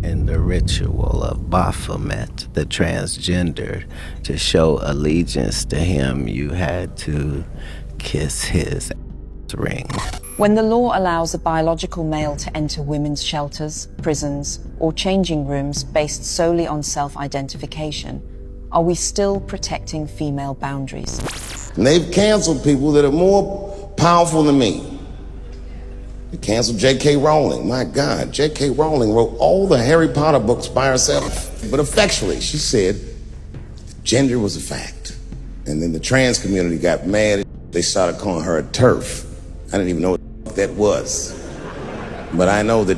in the ritual of Baphomet, the transgender. To show allegiance to him, you had to kiss his ring. When the law allows a biological male to enter women's shelters, prisons, or changing rooms based solely on self-identification, are we still protecting female boundaries? And they've canceled people that are more powerful than me. They canceled J.K. Rowling. My God, J.K. Rowling wrote all the Harry Potter books by herself. But effectually, she said gender was a fact. And then the trans community got mad. They started calling her a TERF. I didn't even know what that was. But I know that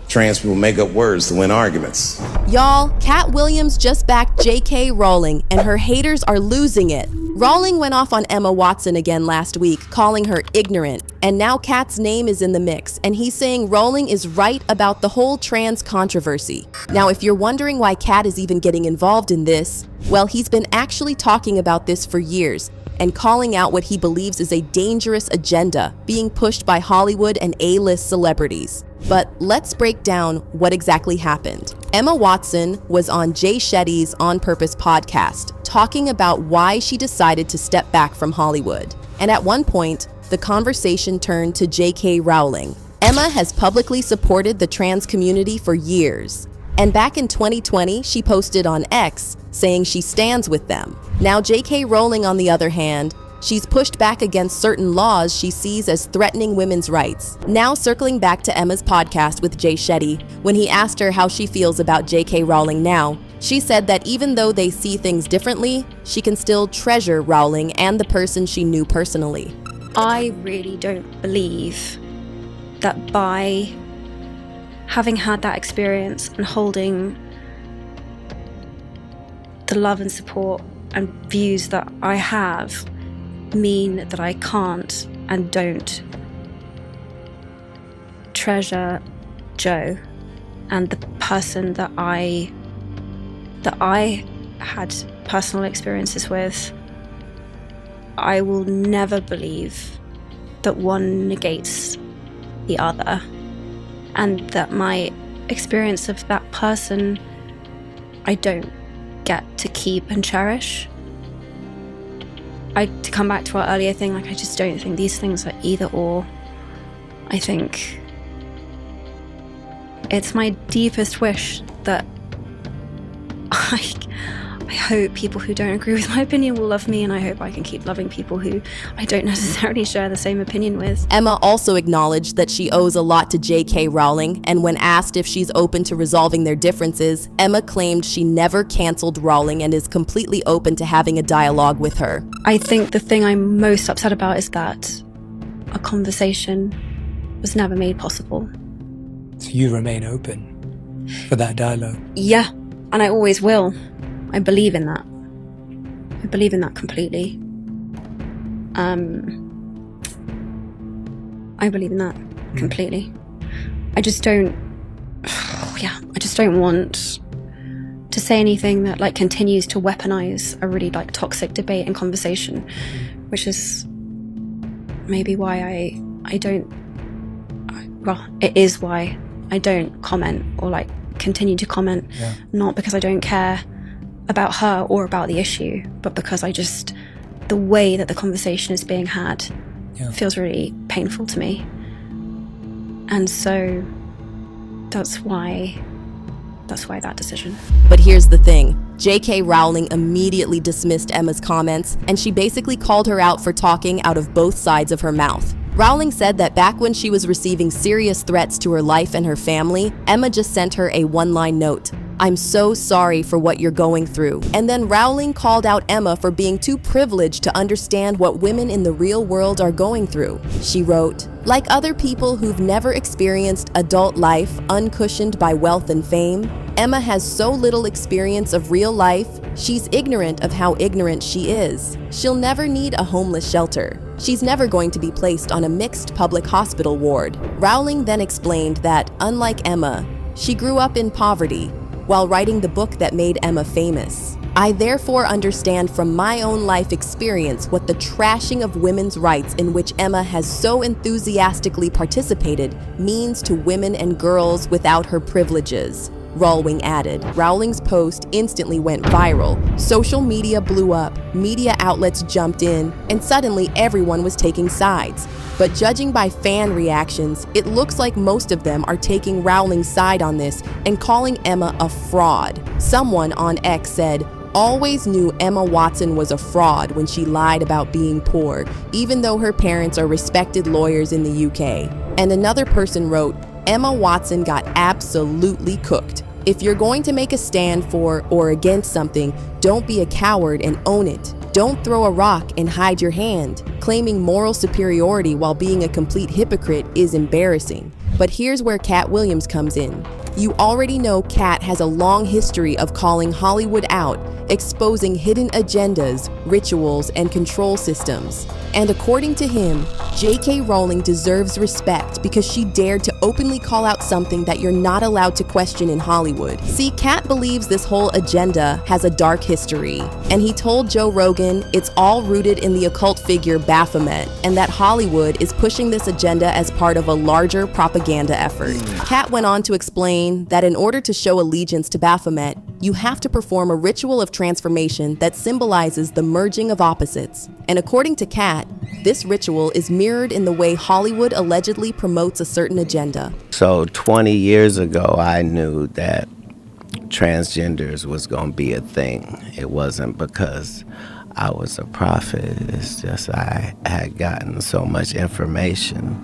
trans people make up words to win arguments. Y'all, Katt Williams just backed J.K. Rowling, and her haters are losing it. Rowling went off on Emma Watson again last week, calling her ignorant, and now Katt's name is in the mix, and he's saying Rowling is right about the whole trans controversy. Now, if you're wondering why Katt is even getting involved in this, well, he's been actually talking about this for years, and calling out what he believes is a dangerous agenda being pushed by Hollywood and A-list celebrities. But let's break down what exactly happened. Emma Watson was on Jay Shetty's On Purpose podcast, talking about why she decided to step back from Hollywood. And at one point, the conversation turned to J.K. Rowling. Emma has publicly supported the trans community for years. And back in 2020, she posted on X saying she stands with them. Now, J.K. Rowling, on the other hand, she's pushed back against certain laws she sees as threatening women's rights. Now, circling back to Emma's podcast with Jay Shetty, when he asked her how she feels about J.K. Rowling now, she said that even though they see things differently, she can still treasure Rowling and the person she knew personally. I really don't believe that by having had that experience and holding the love and support and views that I have mean that I can't and don't treasure Joe and the person that I had personal experiences with. I will never believe that one negates the other, and that my experience of that person I don't get to keep and cherish. To come back to our earlier thing, I just don't think these things are either or. I think it's my deepest wish that I hope people who don't agree with my opinion will love me, and I hope I can keep loving people who I don't necessarily share the same opinion with. Emma also acknowledged that she owes a lot to J.K. Rowling, and when asked if she's open to resolving their differences, Emma claimed she never canceled Rowling and is completely open to having a dialogue with her. I think the thing I'm most upset about is that a conversation was never made possible. So you remain open for that dialogue? Yeah, and I always will. I believe in that. I believe in that completely. I believe in that completely. I just don't want to say anything that continues to weaponize a really toxic debate and conversation, which is maybe why it is why I don't comment or continue to comment. Yeah. Not because I don't care about her or about the issue, but because the way that the conversation is being had feels really painful to me. And so that's why that decision. But here's the thing. J.K. Rowling immediately dismissed Emma's comments, and she basically called her out for talking out of both sides of her mouth. Rowling said that back when she was receiving serious threats to her life and her family, Emma just sent her a one-line note: "I'm so sorry for what you're going through." And then Rowling called out Emma for being too privileged to understand what women in the real world are going through. She wrote, "Like other people who've never experienced adult life uncushioned by wealth and fame, Emma has so little experience of real life, she's ignorant of how ignorant she is. She'll never need a homeless shelter. She's never going to be placed on a mixed public hospital ward." Rowling then explained that, unlike Emma, she grew up in poverty while writing the book that made Emma famous. "I therefore understand from my own life experience what the trashing of women's rights in which Emma has so enthusiastically participated means to women and girls without her privileges." Rowling added. Rowling's post instantly went viral. Social media blew up, media outlets jumped in, and suddenly everyone was taking sides. But judging by fan reactions, it looks like most of them are taking Rowling's side on this and calling Emma a fraud. Someone on X said, "Always knew Emma Watson was a fraud when she lied about being poor, even though her parents are respected lawyers in the UK." And another person wrote, "Emma Watson got absolutely cooked. If you're going to make a stand for or against something, don't be a coward and own it. Don't throw a rock and hide your hand. Claiming moral superiority while being a complete hypocrite is embarrassing." But here's where Katt Williams comes in. You already know Katt has a long history of calling Hollywood out, exposing hidden agendas, rituals, and control systems. And according to him, J.K. Rowling deserves respect because she dared to openly call out something that you're not allowed to question in Hollywood. See, Katt believes this whole agenda has a dark history, and he told Joe Rogan it's all rooted in the occult figure Baphomet, and that Hollywood is pushing this agenda as part of a larger propaganda effort. Katt went on to explain that in order to show allegiance to Baphomet, you have to perform a ritual of transformation that symbolizes the merging of opposites. And according to Katt, this ritual is mirrored in the way Hollywood allegedly promotes a certain agenda. So 20 years ago, I knew that transgenders was going to be a thing. It wasn't because I was a prophet. It's just I had gotten so much information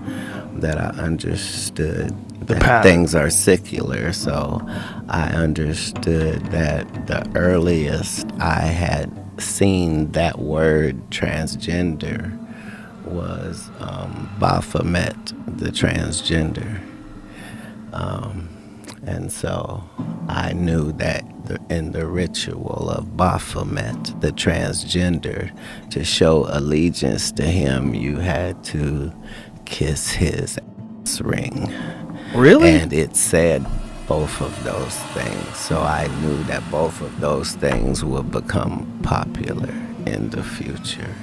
that I understood that things are secular. So I understood that the earliest I had seen that word transgender was Baphomet, the transgender. And so I knew that in the ritual of Baphomet, the transgender, to show allegiance to him, you had to kiss his ass ring. Really? And it said both of those things. So I knew that both of those things would become popular in the future.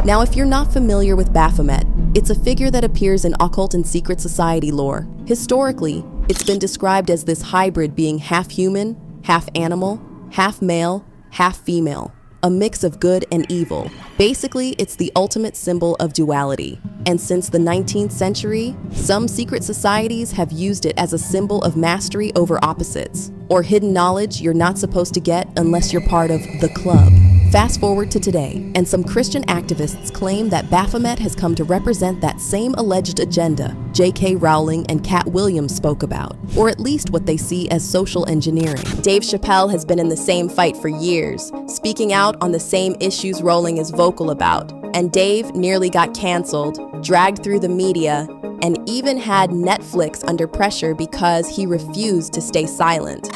Now, if you're not familiar with Baphomet, it's a figure that appears in occult and secret society lore. Historically, it's been described as this hybrid being half human, half animal, half male, half female, a mix of good and evil. Basically, it's the ultimate symbol of duality. And since the 19th century, some secret societies have used it as a symbol of mastery over opposites, or hidden knowledge you're not supposed to get unless you're part of the club. Fast forward to today, and some Christian activists claim that Baphomet has come to represent that same alleged agenda J.K. Rowling and Katt Williams spoke about, or at least what they see as social engineering. Dave Chappelle has been in the same fight for years, speaking out on the same issues Rowling is vocal about, and Dave nearly got canceled, dragged through the media, and even had Netflix under pressure because he refused to stay silent.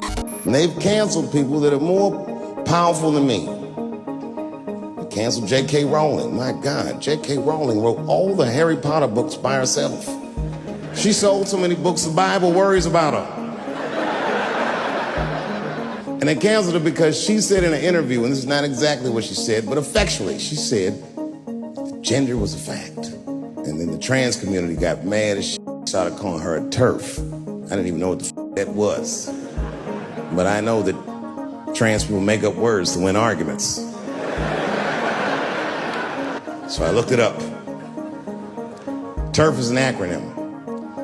And they've canceled people that are more powerful than me. Canceled J.K. Rowling. My God, J.K. Rowling wrote all the Harry Potter books by herself. She sold so many books, the Bible worries about her. And they canceled her because she said in an interview, and this is not exactly what she said, but effectually, she said gender was a fact. And then the trans community got mad as shit, started calling her a TERF. I didn't even know what the that was. But I know that trans people make up words to win arguments. So I looked it up. TERF is an acronym.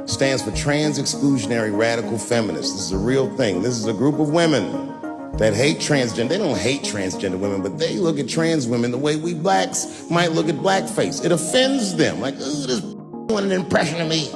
Stands for Trans Exclusionary Radical Feminists. This is a real thing. This is a group of women that hate transgender. They don't hate transgender women, but they look at trans women the way we blacks might look at blackface. It offends them. Like, ooh, this doing an impression of me.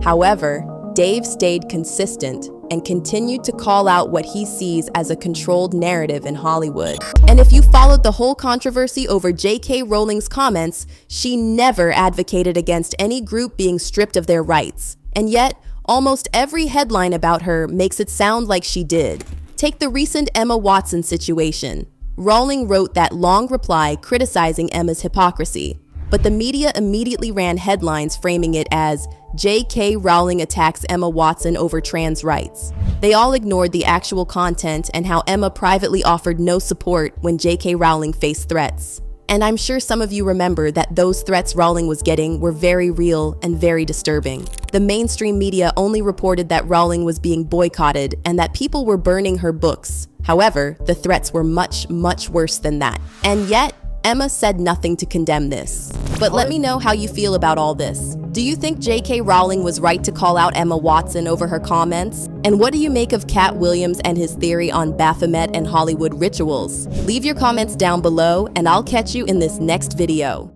However, Dave stayed consistent and continued to call out what he sees as a controlled narrative in Hollywood. And if you followed the whole controversy over J.K. Rowling's comments, she never advocated against any group being stripped of their rights. And yet, almost every headline about her makes it sound like she did. Take the recent Emma Watson situation. Rowling wrote that long reply criticizing Emma's hypocrisy, but the media immediately ran headlines framing it as J.K. Rowling attacks Emma Watson over trans rights. They all ignored the actual content and how Emma privately offered no support when J.K. Rowling faced threats. And I'm sure some of you remember that those threats Rowling was getting were very real and very disturbing. The mainstream media only reported that Rowling was being boycotted and that people were burning her books. However, the threats were much, much worse than that. And yet, Emma said nothing to condemn this. But let me know how you feel about all this. Do you think J.K. Rowling was right to call out Emma Watson over her comments? And what do you make of Katt Williams and his theory on Baphomet and Hollywood rituals? Leave your comments down below, and I'll catch you in this next video.